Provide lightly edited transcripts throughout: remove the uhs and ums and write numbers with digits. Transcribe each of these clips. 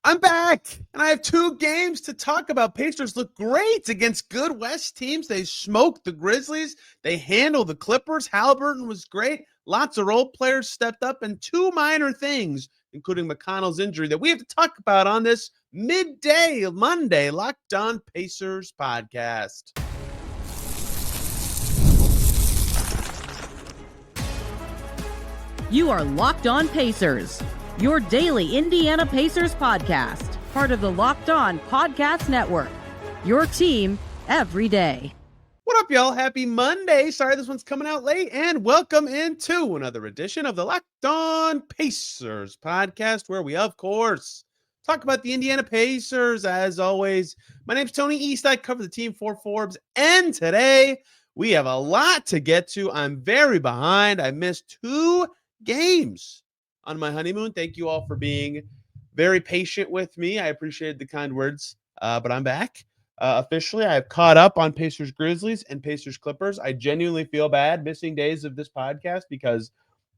I'm back, and I have two games to talk about. Pacers look great against good West teams. They smoked the Grizzlies. They handled the Clippers. Haliburton was great. Lots of role players stepped up, and two minor things, including McConnell's injury, that we have to talk about on this midday Monday Locked On Pacers podcast. You are Locked On Pacers, your daily Indiana Pacers podcast, part of the Locked On Podcast Network, your team every day. What up, y'all? Happy Monday. Sorry this one's coming out late, and welcome into another edition of the Locked On Pacers podcast, where we, of course, talk about the Indiana Pacers. As always, my name's Tony East. I cover the team for Forbes, and today we have a lot to get to. I'm very behind. I missed two games on my honeymoon. Thank you all for being very patient with me. I appreciate the kind words, but I'm back. Officially, I have caught up on Pacers Grizzlies and Pacers Clippers. I genuinely feel bad missing days of this podcast because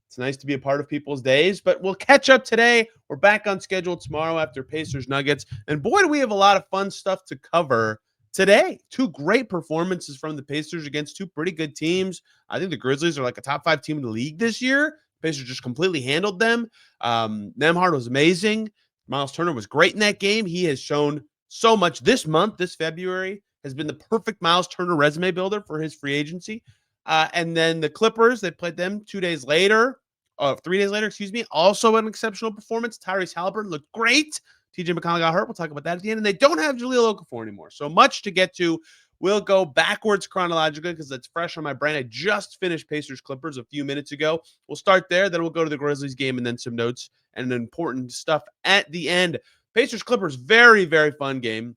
it's nice to be a part of people's days, but we'll catch up today. We're back on schedule tomorrow after Pacers Nuggets, and boy, do we have a lot of fun stuff to cover today. Two great performances from the Pacers against two pretty good teams. I think the Grizzlies are like a top 5 team in the league this year. Pacers just completely handled them. Nembhard was amazing. Myles Turner was great in that game. He has shown so much this month. This February has been the perfect Myles Turner resume builder for his free agency. And then the Clippers, they played them 3 days later, also an exceptional performance. Tyrese Haliburton looked great. TJ McConnell got hurt. We'll talk about that at the end. And they don't have Jahlil Okafor anymore. So much to get to. We'll go backwards chronologically because it's fresh on my brain. I just finished Pacers Clippers a few minutes ago. We'll start there. Then we'll go to the Grizzlies game and then some notes and important stuff at the end. Pacers Clippers, very, very fun game.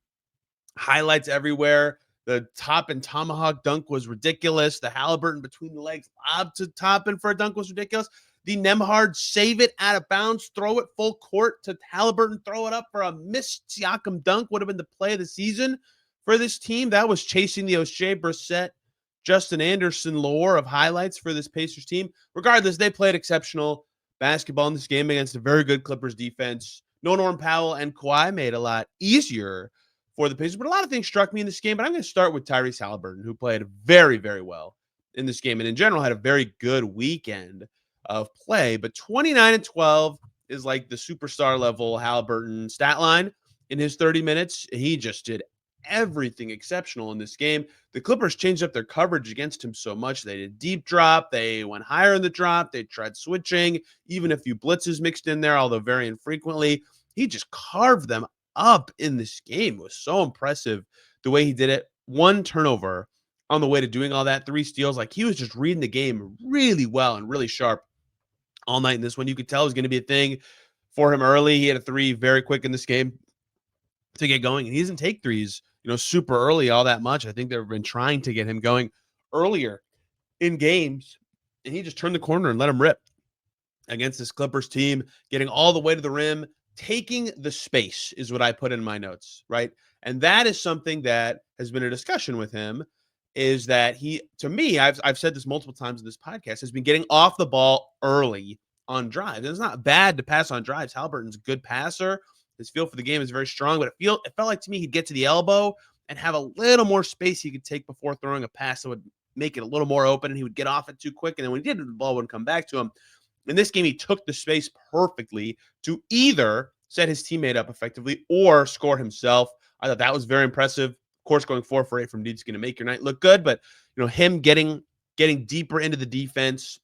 Highlights everywhere. The top and tomahawk dunk was ridiculous. The Haliburton between the legs, lob to top and for a dunk was ridiculous. The Nembhard save it out of bounds, throw it full court to Haliburton, throw it up for a missed Siakam dunk would have been the play of the season for this team. That was chasing the O'Shea Brissett, Justin Anderson lore of highlights for this Pacers team. Regardless, they played exceptional basketball in this game against a very good Clippers defense. No Norm Powell and Kawhi made it a lot easier for the Pacers, but a lot of things struck me in this game. But I'm going to start with Tyrese Haliburton, who played very, very well in this game and in general had a very good weekend of play. But 29 and 12 is like the superstar level Haliburton stat line in his 30 minutes. He just did everything exceptional in this game. The Clippers changed up their coverage against him so much. They did deep drop. They went higher in the drop. They tried switching, even a few blitzes mixed in there, although very infrequently. He just carved them up in this game. It was so impressive the way he did it. 1 turnover on the way to doing all that, 3 steals. Like, he was just reading the game really well and really sharp all night in this one. You could tell it was going to be a thing for him early. He had a 3 very quick in this game to get going, and he doesn't take threes super early all that much. I think they've been trying to get him going earlier in games, and he just turned the corner and let him rip against this Clippers team, getting all the way to the rim, taking the space is what I put in my notes, right? And that is something that has been a discussion with him, is that he, to me, I've said this multiple times in this podcast, has been getting off the ball early on drives. And it's not bad to pass on drives. Haliburton's a good passer. His feel for the game is very strong, but it felt like to me he'd get to the elbow and have a little more space he could take before throwing a pass that would make it a little more open, and he would get off it too quick. And then when he did, the ball wouldn't come back to him. In this game, he took the space perfectly to either set his teammate up effectively or score himself. I thought that was very impressive. Of course, going 4 for 8 from Deed's going to make your night look good, but him getting deeper into the defense,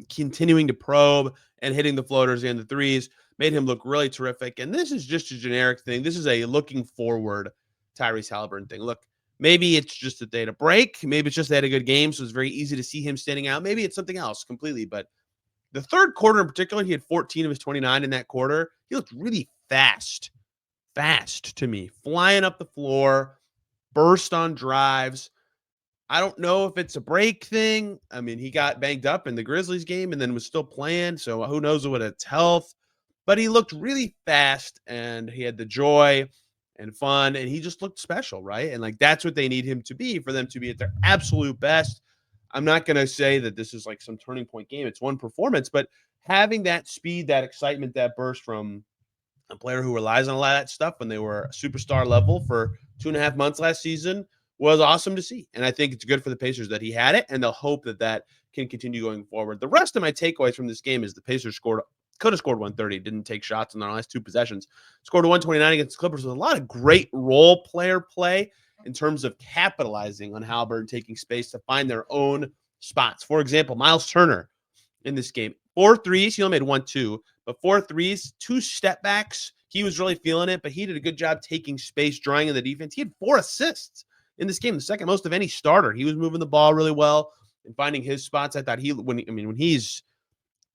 continuing to probe and hitting the floaters and the threes made him look really terrific. And this is just a generic thing. This is a looking forward Tyrese Haliburton thing. Look, maybe it's just that they had a break. Maybe it's just they had a good game, so it's very easy to see him standing out. Maybe it's something else completely. But the third quarter in particular, he had 14 of his 29 in that quarter. He looked really fast to me, flying up the floor, burst on drives. I don't know if it's a break thing. I mean, he got banged up in the Grizzlies game and then was still playing, so who knows what it's health. But he looked really fast, and he had the joy and fun, and he just looked special, right? And like, that's what they need him to be for them to be at their absolute best. I'm not going to say that this is like some turning point game. It's one performance, but having that speed, that excitement, that burst from a player who relies on a lot of that stuff when they were superstar level for 2.5 months last season, was awesome to see. And I think it's good for the Pacers that he had it, and they'll hope that that can continue going forward. The rest of my takeaways from this game is the Pacers could have scored 130, didn't take shots in their last 2 possessions, scored 129 against the Clippers with a lot of great role player play in terms of capitalizing on Haliburton taking space to find their own spots. For example, Myles Turner in this game, 4 threes. He only made 1-2, but 4 threes, 2 step backs. He was really feeling it, but he did a good job taking space, drawing in the defense. He had 4 assists in this game, the second most of any starter. He was moving the ball really well and finding his spots. I thought when he's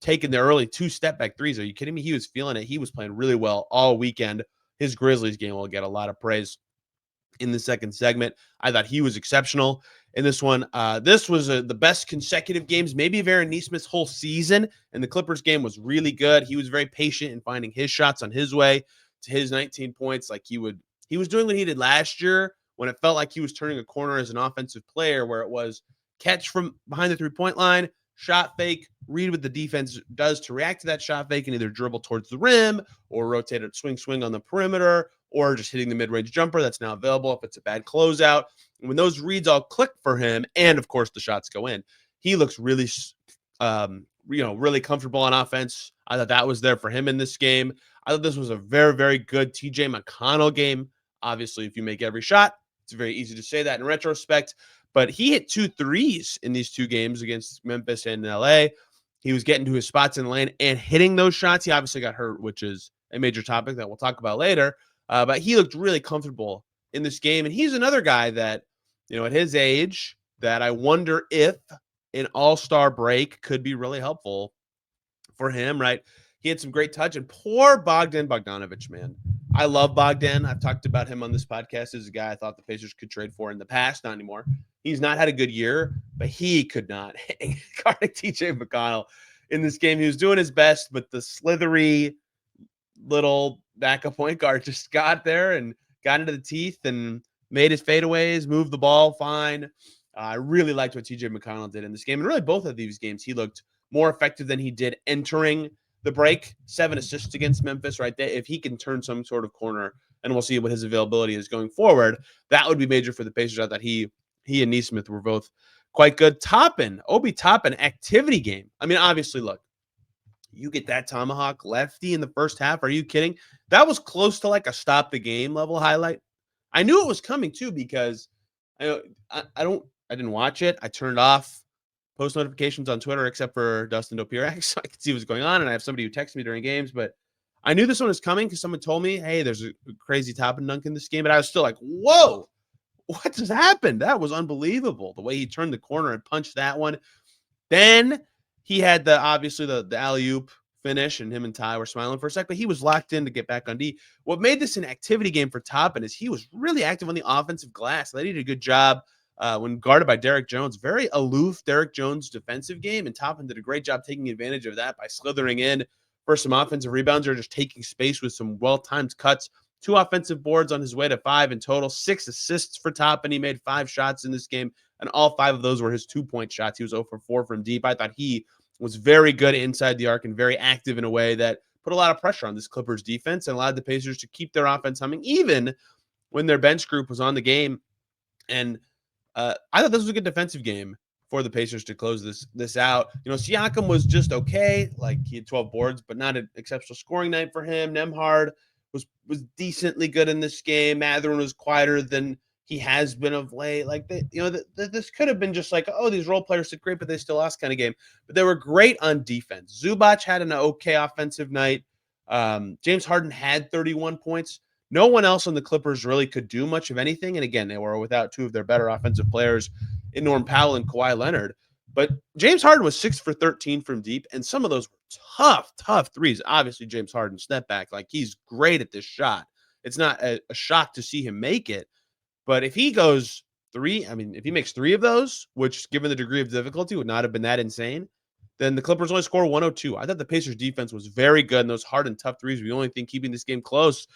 taking the early 2 step back threes, are you kidding me? He was feeling it. He was playing really well all weekend. His Grizzlies game will get a lot of praise in the second segment. I thought he was exceptional in this one. This was the best consecutive games, maybe of Aaron Nesmith's whole season, and the Clippers game was really good. He was very patient in finding his shots on his way to his 19 points. Like he was doing what he did last year when it felt like he was turning a corner as an offensive player, where it was catch from behind the 3-point line, shot fake, read what the defense does to react to that shot fake, and either dribble towards the rim or rotate it, swing on the perimeter, or just hitting the mid-range jumper that's now available if it's a bad closeout. And when those reads all click for him, and of course the shots go in, he looks really, really comfortable on offense. I thought that was there for him in this game. I thought this was a very, very good TJ McConnell game. Obviously, if you make every shot, it's very easy to say that in retrospect, but he hit 2 threes in these 2 games against Memphis and LA. He was getting to his spots in the lane and hitting those shots. He obviously got hurt, which is a major topic that we'll talk about later. But he looked really comfortable in this game. And he's another guy that, at his age, that I wonder if an all-star break could be really helpful for him, right? He had some great touch. And poor Bogdan Bogdanovic, man. I love Bogdan. I've talked about him on this podcast as a guy I thought the Pacers could trade for in the past, not anymore. He's not had a good year, but he could not hang guarding TJ McConnell in this game. He was doing his best, but the slithery little backup point guard just got there and got into the teeth and made his fadeaways, moved the ball fine. I really liked what TJ McConnell did in this game. And really both of these games, he looked more effective than he did entering the break. 7 assists against Memphis right there. If he can turn some sort of corner, and we'll see what his availability is going forward, that would be major for the Pacers. I thought he and Nesmith were both quite good. Obi Toppin, activity game. I mean, obviously, look, you get that tomahawk lefty in the first half. Are you kidding? That was close to like a stop the game level highlight. I knew it was coming too because I didn't watch it. I turned off post notifications on Twitter except for Dustin Dopirak, so I could see what's going on. And I have somebody who texts me during games, but I knew this one was coming because someone told me, hey, there's a crazy Toppin dunk in this game. But I was still like, whoa, what just happened? That was unbelievable. The way he turned the corner and punched that one. Then he had the alley-oop finish, and him and Ty were smiling for a sec, but he was locked in to get back on D. What made this an activity game for Toppin is he was really active on the offensive glass. They did a good job when guarded by Derek Jones. Very aloof Derek Jones defensive game, and Toppin did a great job taking advantage of that by slithering in for some offensive rebounds or just taking space with some well-timed cuts. 2 offensive boards on his way to 5 in total, 6 assists for Toppin. He made 5 shots in this game, and all 5 of those were his 2-point shots. He was 0 for 4 from deep. I thought he was very good inside the arc and very active in a way that put a lot of pressure on this Clippers defense and allowed the Pacers to keep their offense humming, even when their bench group was on the game. And I thought this was a good defensive game for the Pacers to close this out. Siakam was just okay. Like, he had 12 boards, but not an exceptional scoring night for him. Nembhard was decently good in this game. Mathurin was quieter than he has been of late. Like, this could have been just like, oh, these role players did great, but they still lost kind of game. But they were great on defense. Zubac had an okay offensive night. James Harden had 31 points. No one else on the Clippers really could do much of anything. And again, they were without 2 of their better offensive players in Norm Powell and Kawhi Leonard. But James Harden was 6 for 13 from deep, and some of those were tough threes. Obviously, James Harden step back. Like, he's great at this shot. It's not a shock to see him make it. But if he goes 3, if he makes 3 of those, which given the degree of difficulty would not have been that insane, then the Clippers only score 102. I thought the Pacers defense was very good, and those hard and tough threes were the only thing keeping this game close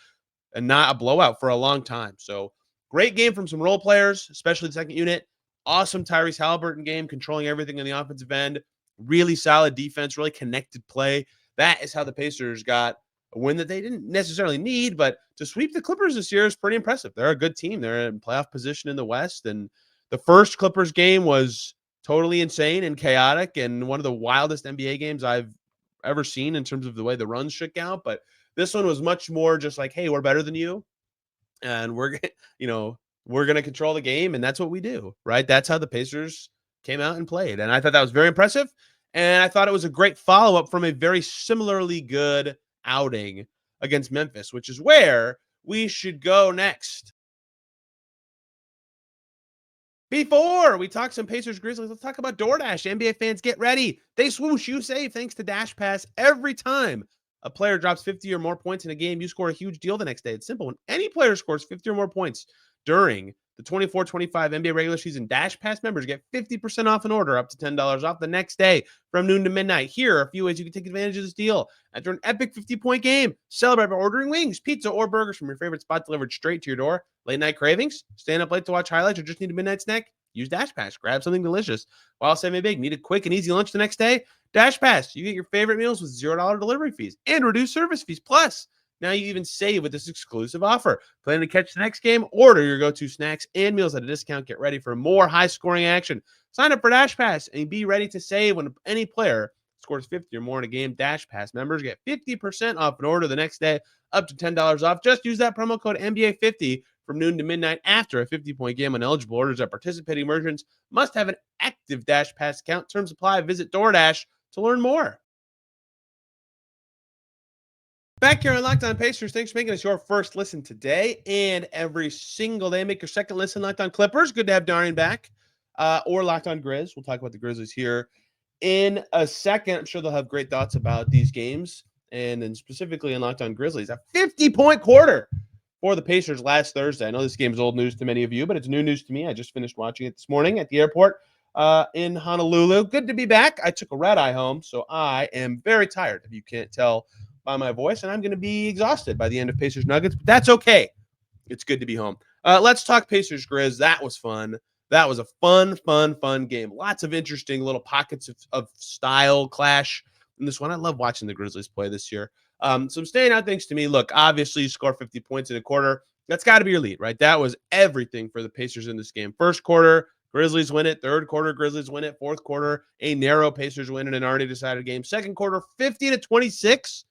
and not a blowout for a long time. So great game from some role players, especially the second unit. Awesome Tyrese Haliburton game, controlling everything on the offensive end. Really solid defense, really connected play. That is how the Pacers got a win that they didn't necessarily need, but to sweep the Clippers this year is pretty impressive. They're a good team. They're in playoff position in the West, and the first Clippers game was totally insane and chaotic and one of the wildest NBA games I've ever seen in terms of the way the runs shook out. But this one was much more just like, hey, we're better than you, and we're going to control the game, and that's what we do, right? That's how the Pacers came out and played, and I thought that was very impressive, and I thought it was a great follow-up from a very similarly good outing against Memphis, which is where we should go next. Before we talk some Pacers Grizzlies, let's talk about DoorDash. NBA fans, get ready. They swoosh, you save thanks to Dash Pass. Every time a player drops 50 or more points in a game, you score a huge deal the next day. It's simple. When any player scores 50 or more points during the 24-25 NBA regular season, Dash Pass members get 50% off an order, up to $10 off the next day from noon to midnight. Here are a few ways you can take advantage of this deal. After an epic 50-point game, celebrate by ordering wings, pizza, or burgers from your favorite spot delivered straight to your door. Late night cravings? Staying up late to watch highlights or just need a midnight snack? Use Dash Pass. Grab something delicious while saving big. Need a quick and easy lunch the next day? Dash Pass. You get your favorite meals with $0 delivery fees and reduced service fees. Plus, now you even save with this exclusive offer. Planning to catch the next game? Order your go-to snacks and meals at a discount. Get ready for more high-scoring action. Sign up for Dash Pass and be ready to save when any player scores 50 or more in a game. Dash Pass members get 50% off an order the next day, up to $10 off. Just use that promo code NBA50 from noon to midnight after a 50-point game on eligible orders at participating merchants. Must have an active Dash Pass account. Terms apply. Visit DoorDash to learn more. Back here on Locked On Pacers, thanks for making us your first listen today and every single day. Make your second listen Locked On Clippers. Good to have Darian back. Or Locked On Grizz. We'll talk about the Grizzlies here in a second. I'm sure they'll have great thoughts about these games, and then specifically in Locked On Grizzlies. A 50-point quarter for the Pacers last Thursday. I know this game is old news to many of you, but it's new news to me. I just finished watching it this morning at the airport in Honolulu. Good to be back. I took a red-eye home, so I am very tired, if you can't tell by my voice, and I'm going to be exhausted by the end of Pacers Nuggets, but that's okay. It's good to be home. Let's talk Pacers Grizz. That was fun. That was a fun game. Lots of interesting little pockets of style clash in this one. I love watching the Grizzlies play this year. Some standout things to me. Look, obviously you score 50 points in a quarter. That's got to be your lead, right? That was everything for the Pacers in this game. First quarter, Grizzlies win it. Third quarter, Grizzlies win it. Fourth quarter, a narrow Pacers win in an already decided game. Second quarter, 50-26.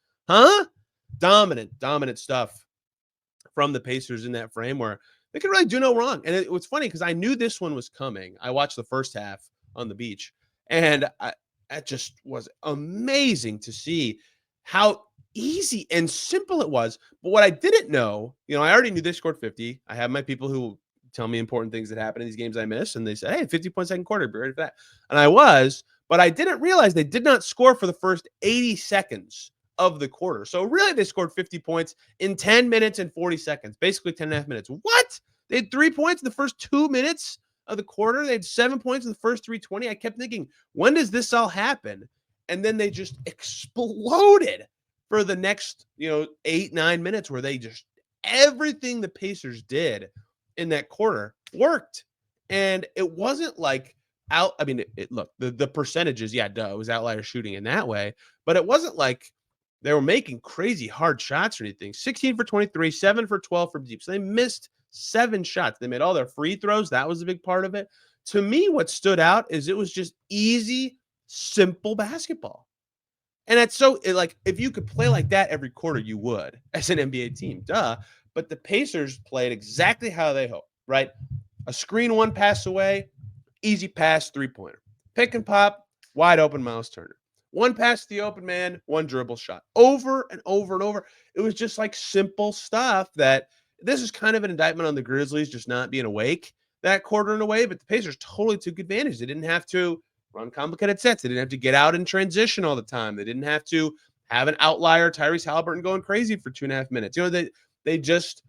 Dominant stuff from the Pacers in that frame where they could really do no wrong. And it was funny because I knew this one was coming. I watched the first half on the beach, and it just was amazing to see how easy and simple it was. But what I didn't know, I already knew they scored 50. I have my people who tell me important things that happen in these games I miss, and they said, hey, 50-point second quarter, be ready for that. And I was, but I didn't realize they did not score for the first 80 seconds of the quarter. So really they scored 50 points in 10 minutes and 40 seconds, basically 10 and a half minutes. What? They had 3 points in the first 2 minutes of the quarter. They had 7 points in the first 3:20. I kept thinking, when does this all happen? And then they just exploded for the next, 8-9 minutes where they just, everything the Pacers did in that quarter worked. And it wasn't like look, the percentages, it was outlier shooting in that way, but it wasn't like they were making crazy hard shots or anything. 16 for 23, 7 for 12 from deep. So they missed 7 shots. They made all their free throws. That was a big part of it. To me, what stood out is it was just easy, simple basketball. And it's so, if you could play like that every quarter, you would as an NBA team. Duh. But the Pacers played exactly how they hoped, right? A screen, one pass away, easy pass, three-pointer. Pick and pop, wide open Myles Turner. One pass to the open man, one dribble shot. Over and over and over. It was just like simple stuff that this is kind of an indictment on the Grizzlies just not being awake that quarter in a way, but the Pacers totally took advantage. They didn't have to run complicated sets. They didn't have to get out in transition all the time. They didn't have to have an outlier, Tyrese Haliburton, going crazy for 2.5 minutes. They just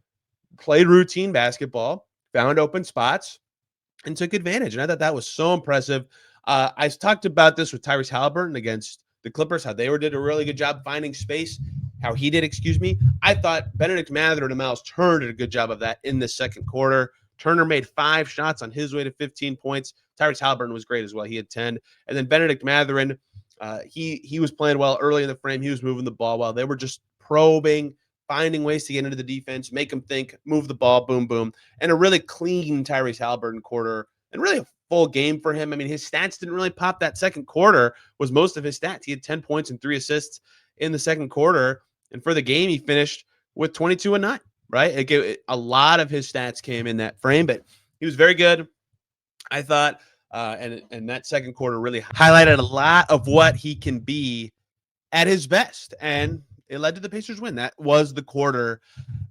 played routine basketball, found open spots, and took advantage. And I thought that was so impressive. I talked about this with Tyrese Haliburton against the Clippers, how they did a really good job finding space, how he did, I thought Bennedict, Mathurin, and Myles Turner did a good job of that in the second quarter. Turner made 5 shots on his way to 15 points. Tyrese Haliburton was great as well. He had 10. And then Bennedict Mathurin, he was playing well early in the frame. He was moving the ball well. They were just probing, finding ways to get into the defense, make them think, move the ball, boom, boom. And a really clean Tyrese Haliburton quarter and really a full game for him. I mean, his stats didn't really pop. That second quarter was most of his stats. He had 10 points and 3 assists in the second quarter. And for the game, he finished with 22 and 9, right? A lot of his stats came in that frame, but he was very good, I thought. And that second quarter really highlighted a lot of what he can be at his best. And it led to the Pacers win. That was the quarter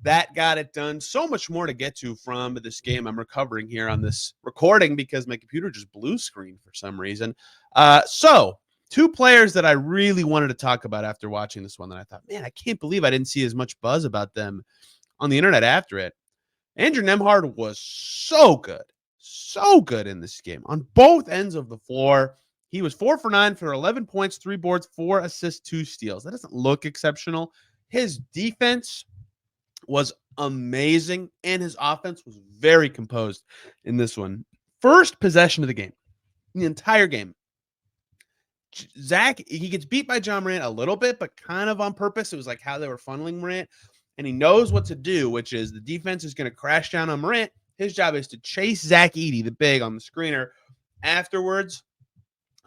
that got it done. So much more to get to from this game. I'm recovering here on this recording because my computer just blue screened for some reason. So 2 players that I really wanted to talk about after watching this one that I thought, man, I can't believe I didn't see as much buzz about them on the internet after it. Andrew Nembhard was so good in this game on both ends of the floor. He was 4 for 9 for 11 points, 3 boards, 4 assists, 2 steals. That doesn't look exceptional. His defense was amazing, and his offense was very composed in this one. First possession of the game, the entire game. Zach, he gets beat by John Morant a little bit, but kind of on purpose. It was like how they were funneling Morant, and he knows what to do, which is the defense is going to crash down on Morant. His job is to chase Zach Edey, the big, on the screener afterwards.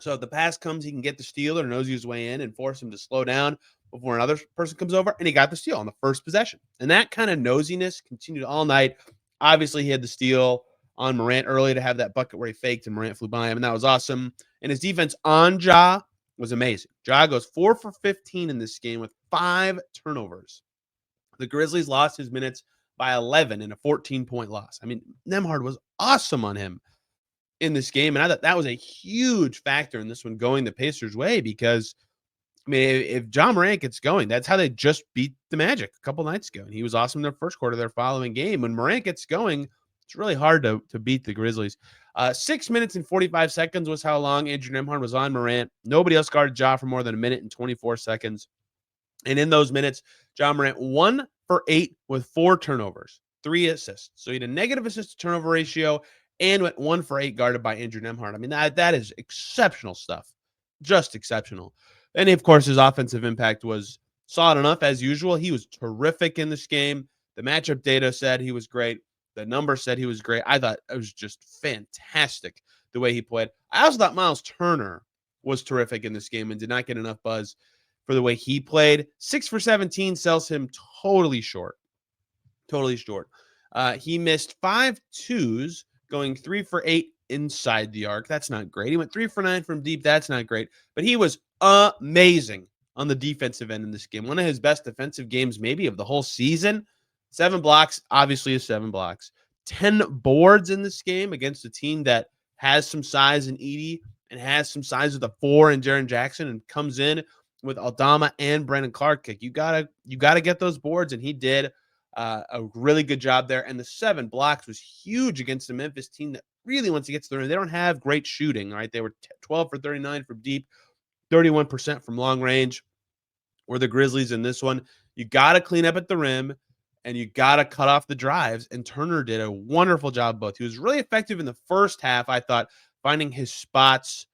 So if the pass comes, he can get the steal or nosy his way in and force him to slow down before another person comes over. And he got the steal on the first possession. And that kind of nosiness continued all night. Obviously, he had the steal on Morant early to have that bucket where he faked and Morant flew by him. And that was awesome. And his defense on Ja was amazing. Ja goes 4 for 15 in this game with 5 turnovers. The Grizzlies lost his minutes by 11 in a 14-point loss. I mean, Nembhard was awesome on him in this game. And I thought that was a huge factor in this one going the Pacers' way because, I mean, if John Morant gets going, that's how they just beat the Magic a couple nights ago. And he was awesome in their first quarter, their following game. When Morant gets going, it's really hard to beat the Grizzlies. 6 minutes and 45 seconds was how long Andrew Nembhard was on Morant. Nobody else guarded Ja for more than a minute and 24 seconds. And in those minutes, John Morant 1 for 8 with 4 turnovers, 3 assists. So he had a negative assist to turnover ratio and went 1 for 8 guarded by Andrew Nembhard. I mean, that is exceptional stuff. Just exceptional. And of course, his offensive impact was solid enough as usual. He was terrific in this game. The matchup data said he was great. The numbers said he was great. I thought it was just fantastic the way he played. I also thought Myles Turner was terrific in this game and did not get enough buzz for the way he played. 6 for 17 sells him totally short. Totally short. He missed 5 twos, going 3 for 8 inside the arc. That's not great. He went 3 for 9 from deep. That's not great. But he was amazing on the defensive end in this game. One of his best defensive games maybe of the whole season. 7 blocks, obviously is 7 blocks. 10 boards in this game against a team that has some size in Edey and has some size with a 4 in Jaren Jackson and comes in with Aldama and Brandon Clark kick. You gotta get those boards, and he did a really good job there. And the 7 blocks was huge against the Memphis team that really, once it gets to the rim, they don't have great shooting, right? They were 12 for 39 from deep, 31% from long range. Or the Grizzlies in this one. You got to clean up at the rim, and you got to cut off the drives. And Turner did a wonderful job both. He was really effective in the first half, I thought, finding his spots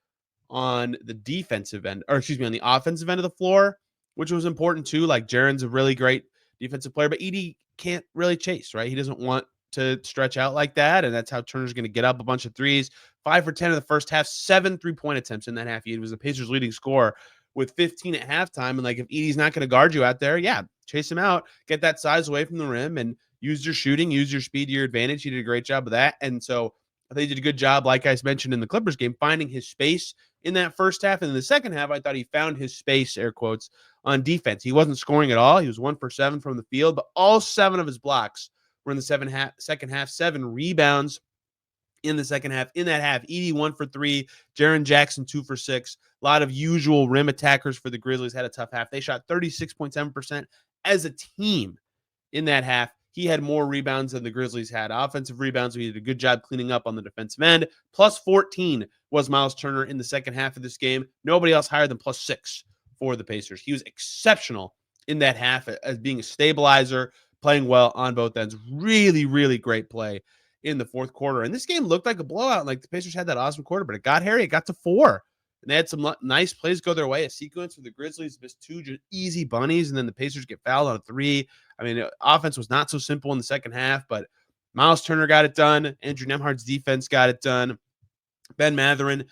on the defensive end, or excuse me, on the offensive end of the floor, which was important too. Like Jaren's a really great defensive player, but Edey can't really chase, right? He doesn't want to stretch out like that, and that's how Turner's going to get up a bunch of threes. 5 for 10 in the first half, 7 3-point attempts in that half. He was the Pacers' leading scorer with 15 at halftime. And like, if Edey's not going to guard you out there, yeah, chase him out, get that size away from the rim, and use your shooting, use your speed to your advantage. He did a great job of that. And so I think he did a good job, like I mentioned in the Clippers game, finding his space in that first half. And in the second half, I thought he found his space, air quotes, on defense. He wasn't scoring at all. He was 1 for 7 from the field, but all 7 of his blocks were in the second half, 7 rebounds in the second half. In that half, Edey 1 for 3, Jaren Jackson 2 for 6. A lot of usual rim attackers for the Grizzlies had a tough half. They shot 36.7% as a team in that half. He had more rebounds than the Grizzlies had. Offensive rebounds, he did a good job cleaning up on the defensive end. Plus 14 was Myles Turner in the second half of this game. Nobody else higher than plus 6 for the Pacers. He was exceptional in that half as being a stabilizer, playing well on both ends. Really, really great play in the fourth quarter. And this game looked like a blowout. Like the Pacers had that awesome quarter, but it got hairy. It got to 4 And they had some nice plays go their way. A sequence where the Grizzlies missed 2 just easy bunnies, and then the Pacers get fouled on a 3. I mean, offense was not so simple in the second half, but Myles Turner got it done. Andrew Nembhard's defense got it done. Ben Mathurin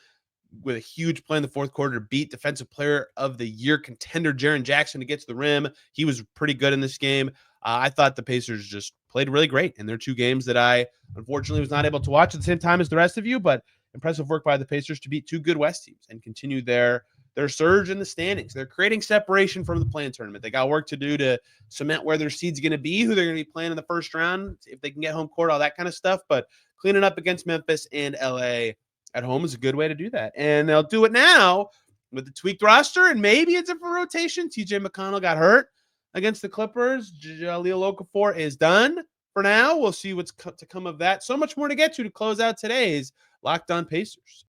with a huge play in the fourth quarter to beat Defensive Player of the Year contender Jaren Jackson to get to the rim. He was pretty good in this game. I thought the Pacers just played really great in their 2 games that I unfortunately was not able to watch at the same time as the rest of you, but impressive work by the Pacers to beat 2 good West teams and continue their surge in the standings. They're creating separation from the play-in tournament. They got work to do to cement where their seed's going to be, who they're going to be playing in the first round, if they can get home court, all that kind of stuff. But cleaning up against Memphis and LA at home is a good way to do that. And they'll do it now with the tweaked roster and maybe a different rotation. TJ McConnell got hurt against the Clippers. Jahlil Okafor is done for now. We'll see what's to come of that. So much more to get to close out today's Locked On Pacers.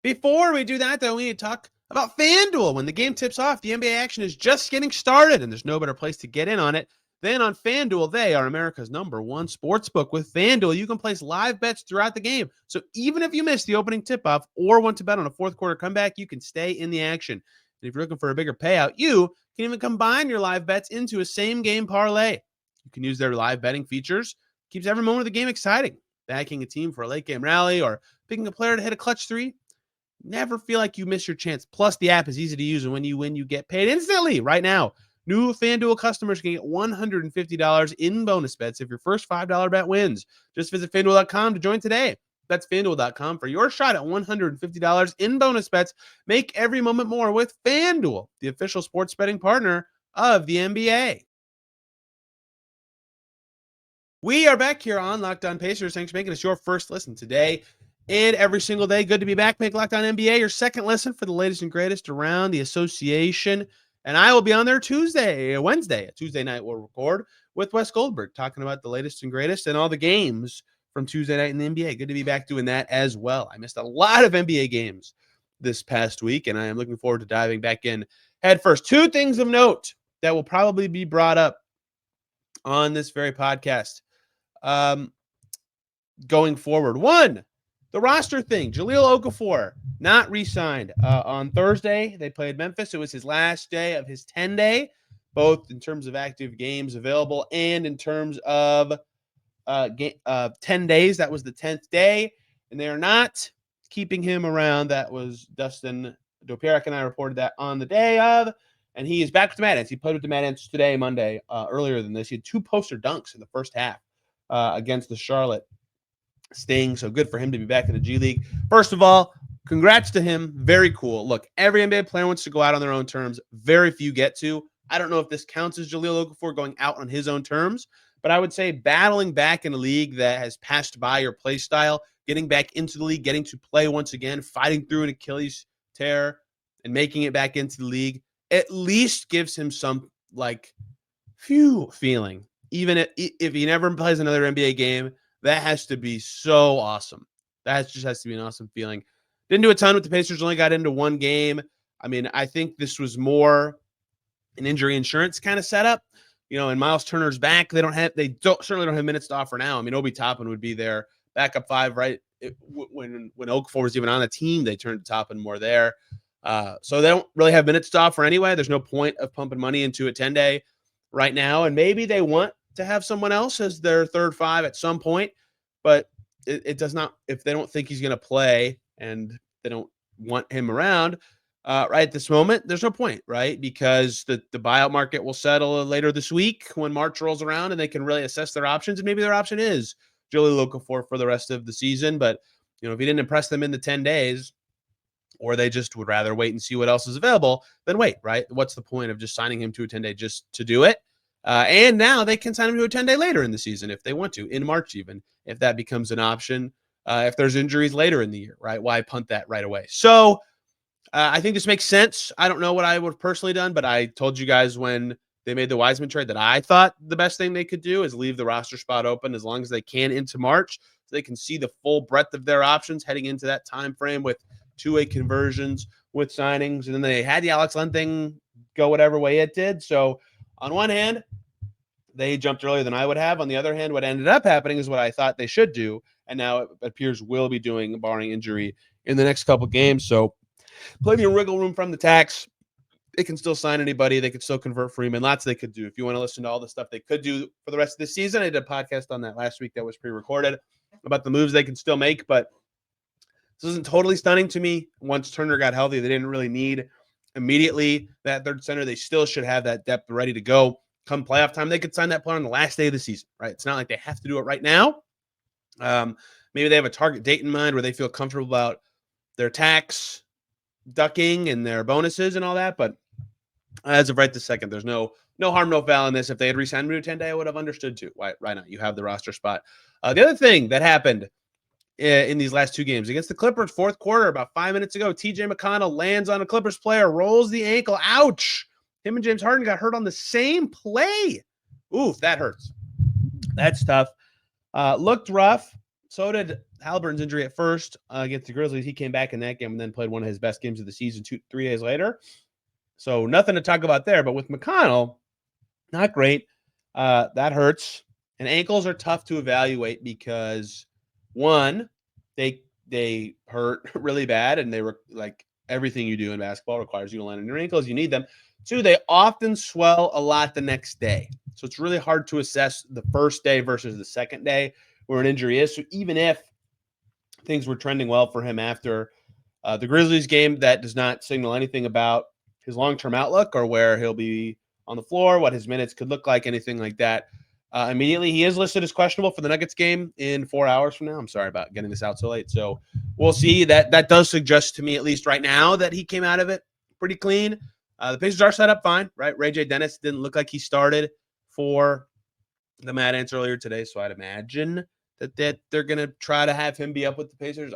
Before we do that, though, we need to talk about FanDuel. When the game tips off, the NBA action is just getting started, and there's no better place to get in on it than on FanDuel. They are America's #1 sportsbook. With FanDuel, you can place live bets throughout the game. So even if you miss the opening tip-off or want to bet on a fourth quarter comeback, you can stay in the action. And if you're looking for a bigger payout, you can even combine your live bets into a same-game parlay. You can use their live betting features. Keeps every moment of the game exciting. Backing a team for a late-game rally or picking a player to hit a clutch 3. Never feel like you miss your chance. Plus, the app is easy to use, and when you win, you get paid instantly right now. New FanDuel customers can get $150 in bonus bets if your first $5 bet wins. Just visit FanDuel.com to join today. That's FanDuel.com for your shot at $150 in bonus bets. Make every moment more with FanDuel, the official sports betting partner of the NBA. We are back here on Locked On Pacers. Thanks for making us your first listen today and every single day. Good to be back. Make Locked On NBA your second listen for the latest and greatest around the association. And I will be on there Tuesday night we'll record with Wes Goldberg, talking about the latest and greatest and all the games from Tuesday night in the NBA. Good to be back doing that as well. I missed a lot of NBA games this past week, and I am looking forward to diving back in head first. 2 things of note that will probably be brought up on this very podcast going forward. 1, the roster thing. Jahlil Okafor not re-signed. On Thursday, they played Memphis. It was his last day of his 10-day, both in terms of active games available and in terms of 10 days. That was the 10th day, and they are not keeping him around. That was Dustin Dopirak and I reported that on the day of, and he is back with the Mad Ants. He played with the Mad Ants today, Monday, earlier than this. He had 2 poster dunks in the first half against the Charlotte Sting, so good for him to be back in the G League. First of all, congrats to him. Very cool. Look, every NBA player wants to go out on their own terms. Very few get to. I don't know if this counts as Jahlil Okafor going out on his own terms, but I would say battling back in a league that has passed by your play style, getting back into the league, getting to play once again, fighting through an Achilles tear, and making it back into the league, at least gives him some, feeling. Even if he never plays another NBA game, that has to be so awesome. That just has to be an awesome feeling. Didn't do a ton with the Pacers, only got into 1 game. I mean, I think this was more an injury insurance kind of setup. And Myles Turner's back. They certainly don't have minutes to offer now. I mean, Obi Toppin would be their backup 5, right? When Okafor was even on the team, they turned to Toppin more there. So they don't really have minutes to offer anyway. There's no point of pumping money into a 10-day right now. And maybe they want to have someone else as their third 5 at some point, but it does not, if they don't think he's going to play and they don't want him around right at this moment, there's no point, right? Because the buyout market will settle later this week when March rolls around and they can really assess their options. And maybe their option is Jahlil Okafor for the rest of the season. But, if he didn't impress them in the 10 days, or they just would rather wait and see what else is available, then wait, right? What's the point of just signing him to a 10-day just to do it? And now they can sign him to a 10-day later in the season if they want to, in March even, if that becomes an option. If there's injuries later in the year, right? Why punt that right away? So I think this makes sense. I don't know what I would have personally done, but I told you guys when they made the Wiseman trade that I thought the best thing they could do is leave the roster spot open as long as they can into March so they can see the full breadth of their options heading into that time frame with 2-way conversions, with signings. And then they had the Alex Len thing go whatever way it did. So on one hand, they jumped earlier than I would have. On the other hand, what ended up happening is what I thought they should do, and now it appears will be doing, barring injury, in the next couple games. So plenty of wiggle room from the tax. They can still sign anybody. They could still convert Freeman. Lots they could do. If you want to listen to all the stuff they could do for the rest of the season, I did a podcast on that last week that was pre-recorded about the moves they can still make, but this isn't totally stunning to me. Once Turner got healthy, they didn't really need immediately that third center. They still should have that depth ready to go. Come playoff time, they could sign that player on the last day of the season, right? It's not like they have to do it right now. Maybe they have a target date in mind where they feel comfortable about their tax ducking and their bonuses and all that. But as of right this second, there's no harm, no foul in this. If they had re-signed Mathurin, I would have understood too. Why not? You have the roster spot. The other thing that happened in these last two games against the Clippers, fourth quarter, about 5 minutes ago, TJ McConnell lands on a Clippers player, rolls the ankle. Ouch. Him and James Harden got hurt on the same play. Oof, that hurts. That's tough. Looked rough. So did Haliburton's injury at first against the Grizzlies. He came back in that game and then played one of his best games of the season 3 days later. So nothing to talk about there. But with McConnell, not great. That hurts. And ankles are tough to evaluate because, one, they hurt really bad, and they were like everything you do in basketball requires you to land on your ankles. You need them. Two, they often swell a lot the next day. So it's really hard to assess the first day versus the second day where an injury is. So even if things were trending well for him after the Grizzlies game, that does not signal anything about his long-term outlook or where he'll be on the floor, what his minutes could look like, anything like that. Immediately, he is listed as questionable for the Nuggets game in 4 hours from now. I'm sorry about getting this out so late. So we'll see. That does suggest to me, at least right now, that he came out of it pretty clean. The Pacers are set up fine, right? Ray J. Dennis didn't look like he started for the Mad Ants earlier today, so I'd imagine that they're going to try to have him be up with the Pacers.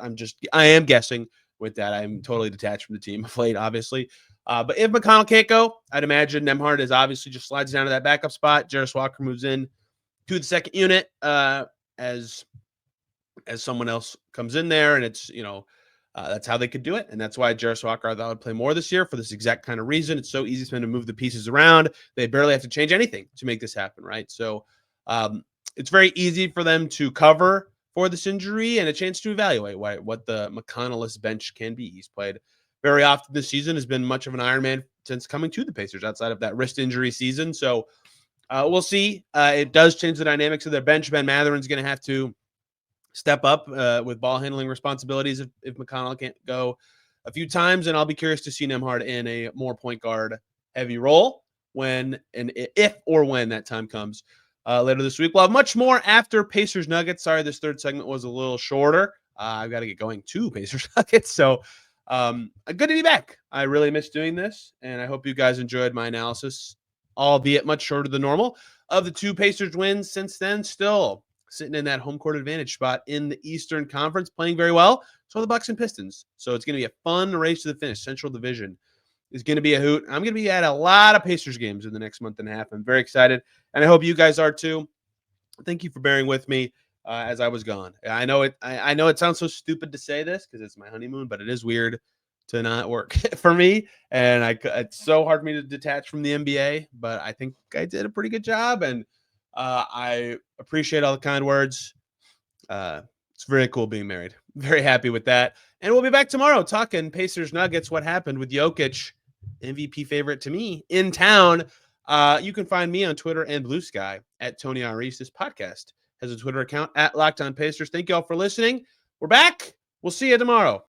I am guessing with that. I'm totally detached from the team of late, obviously. But if McConnell can't go, I'd imagine Nembhard is obviously just slides down to that backup spot. Jarris Walker moves in to the second unit as someone else comes in there, and it's, that's how they could do it. And that's why Jarris Walker, I thought, would play more this year for this exact kind of reason. It's so easy for them to move the pieces around. They barely have to change anything to make this happen, right? So it's very easy for them to cover for this injury and a chance to evaluate what the McConnellist bench can be. He's played very often this season, has been much of an Iron Man since coming to the Pacers outside of that wrist injury season. So we'll see. It does change the dynamics of their bench. Ben Mathurin's going to have to step up with ball handling responsibilities if McConnell can't go a few times, and I'll be curious to see Nembhard in a more point guard heavy role if or when that time comes later this week. We'll have much more after Pacers Nuggets. Sorry, this third segment was a little shorter. I've got to get going to Pacers Nuggets, so good to be back. I really miss doing this, and I hope you guys enjoyed my analysis, albeit much shorter than normal, of the two Pacers wins since then. Still sitting in that home court advantage spot in the Eastern Conference, playing very well. So are the Bucks and Pistons. So it's going to be a fun race to the finish. Central Division is going to be a hoot. I'm going to be at a lot of Pacers games in the next month and a half. I'm very excited, and I hope you guys are too. Thank you for bearing with me as I was gone. I know it sounds so stupid to say this because it's my honeymoon, but it is weird to not work for me, and it's so hard for me to detach from the NBA. But I think I did a pretty good job, and I appreciate all the kind words. It's very cool being married. Very happy with that. And we'll be back tomorrow talking Pacers Nuggets, what happened with Jokic, MVP favorite to me, in town. You can find me on Twitter and Blue Sky at Tony Arias. This podcast has a Twitter account at Locked On Pacers. Thank you all for listening. We're back. We'll see you tomorrow.